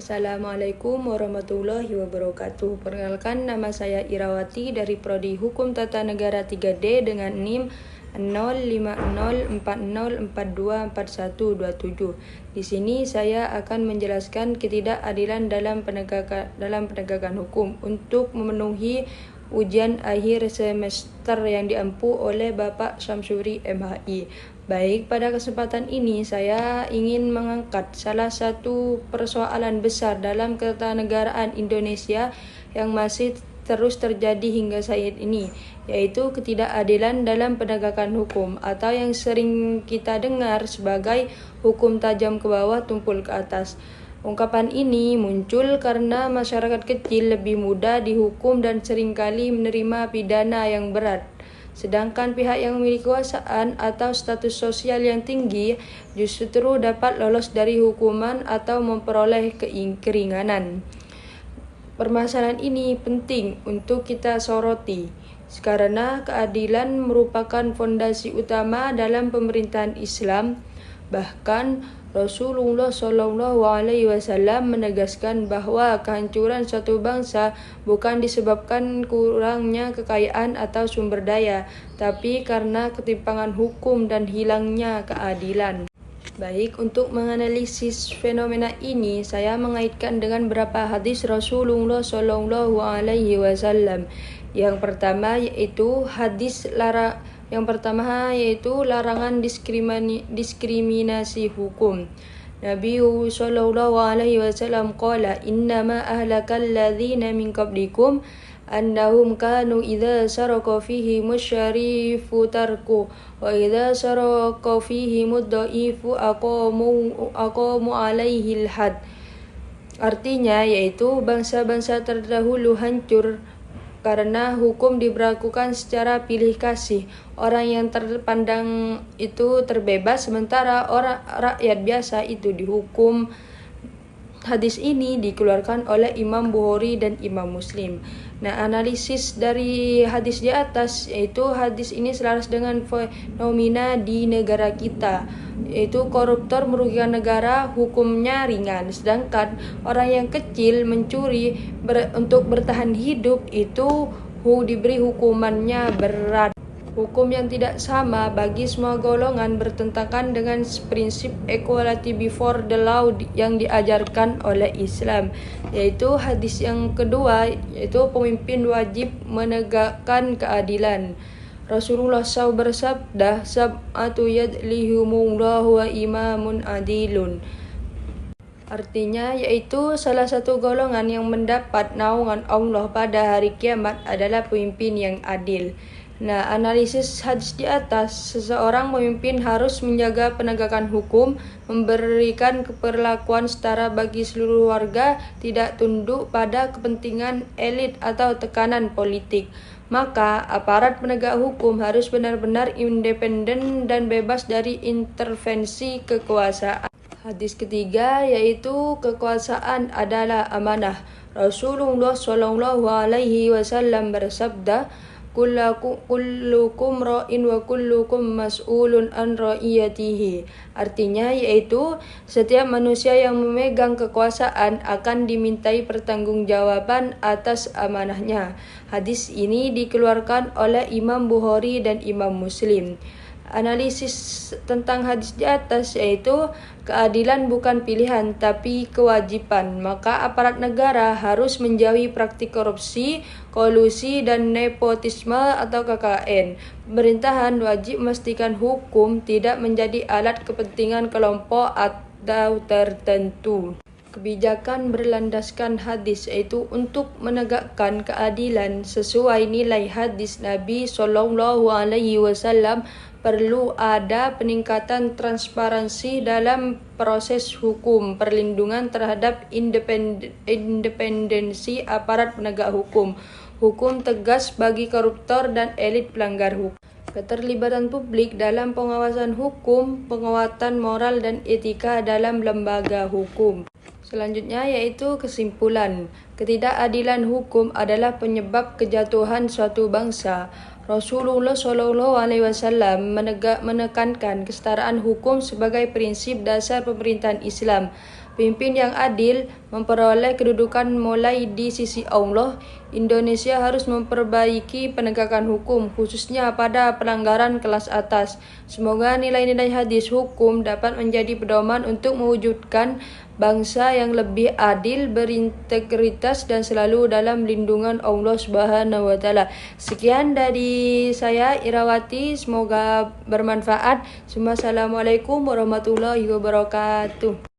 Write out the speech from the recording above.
Assalamualaikum warahmatullahi wabarakatuh. Perkenalkan, nama saya Irawati dari Prodi Hukum Tata Negara 3D dengan NIM 05040424127. Di sini saya akan menjelaskan ketidakadilan dalam penegakan hukum untuk memenuhi ujian akhir semester yang diampu oleh Bapak Syamsuri MHI. Baik, pada kesempatan ini saya ingin mengangkat salah satu persoalan besar dalam ketatanegaraan Indonesia yang masih terus terjadi hingga saat ini, yaitu ketidakadilan dalam penegakan hukum atau yang sering kita dengar sebagai hukum tajam ke bawah tumpul ke atas. Ungkapan ini muncul karena masyarakat kecil lebih mudah dihukum dan seringkali menerima pidana yang berat. Sedangkan pihak yang memiliki kekuasaan atau status sosial yang tinggi justru dapat lolos dari hukuman atau memperoleh keringanan. Permasalahan ini penting untuk kita soroti, karena keadilan merupakan fondasi utama dalam pemerintahan Islam. Bahkan Rasulullah SAW menegaskan bahwa kehancuran suatu bangsa bukan disebabkan kurangnya kekayaan atau sumber daya, tapi karena ketimpangan hukum dan hilangnya keadilan. Baik, untuk menganalisis fenomena ini, saya mengaitkan dengan beberapa hadis Rasulullah SAW. Yang pertama yaitu larangan diskriminasi hukum. Nabi SAW qala innama ahlakal ladzina min qablikum annahum kanu idza saraka fihi musyarifu tarku wa idza saraka fihi muddaifu aqamu alaihi had. Artinya yaitu bangsa-bangsa terdahulu hancur karena hukum diberlakukan secara pilih kasih. Orang yang terpandang itu terbebas, sementara orang rakyat biasa itu dihukum. Hadis ini dikeluarkan oleh Imam Bukhari dan Imam Muslim. Nah, analisis dari hadis di atas, yaitu hadis ini selaras dengan fenomena di negara kita, yaitu koruptor merugikan negara, hukumnya ringan, sedangkan orang yang kecil mencuri untuk bertahan hidup itu diberi hukumannya berat. Hukum yang tidak sama bagi semua golongan bertentangan dengan prinsip equality before the law yang diajarkan oleh Islam. Yaitu hadis yang kedua, yaitu pemimpin wajib menegakkan keadilan. Rasulullah SAW bersabda, sab'atu yadlihumullahu wa imamun adilun. Artinya yaitu salah satu golongan yang mendapat naungan Allah pada hari kiamat adalah pemimpin yang adil. Nah, analisis hadis di atas, seseorang pemimpin harus menjaga penegakan hukum, memberikan keperlakuan setara bagi seluruh warga, tidak tunduk pada kepentingan elit atau tekanan politik. Maka aparat penegak hukum harus benar-benar independen dan bebas dari intervensi kekuasaan. Hadis ketiga yaitu kekuasaan adalah amanah. Rasulullah SAW bersabda, kullukum ra'in wa kullukum mas'ulun an ra'iyatihi. Artinya yaitu setiap manusia yang memegang kekuasaan akan dimintai pertanggungjawaban atas amanahnya. Hadis ini dikeluarkan oleh Imam Bukhari dan Imam Muslim. Analisis tentang hadis di atas yaitu keadilan bukan pilihan tapi kewajiban. Maka aparat negara harus menjauhi praktik korupsi, kolusi, dan nepotisme atau KKN. Pemerintahan wajib memastikan hukum tidak menjadi alat kepentingan kelompok atau tertentu. Kebijakan berlandaskan hadis yaitu untuk menegakkan keadilan sesuai nilai hadis Nabi SAW. Perlu ada peningkatan transparansi dalam proses hukum, perlindungan terhadap independensi aparat penegak hukum, hukum tegas bagi koruptor dan elit pelanggar hukum, keterlibatan publik dalam pengawasan hukum, penguatan moral dan etika dalam lembaga hukum. Selanjutnya yaitu kesimpulan, ketidakadilan hukum adalah penyebab kejatuhan suatu bangsa. Rasulullah SAW menekankan kesetaraan hukum sebagai prinsip dasar pemerintahan Islam. Pemimpin yang adil memperoleh kedudukan mulai di sisi Allah. Indonesia harus memperbaiki penegakan hukum, khususnya pada pelanggaran kelas atas. Semoga nilai-nilai hadis hukum dapat menjadi pedoman untuk mewujudkan bangsa yang lebih adil, berintegritas, dan selalu dalam lindungan Allah Subhanahu wa Ta'ala. Sekian dari saya, Irawati. Semoga bermanfaat. Assalamualaikum warahmatullahi wabarakatuh.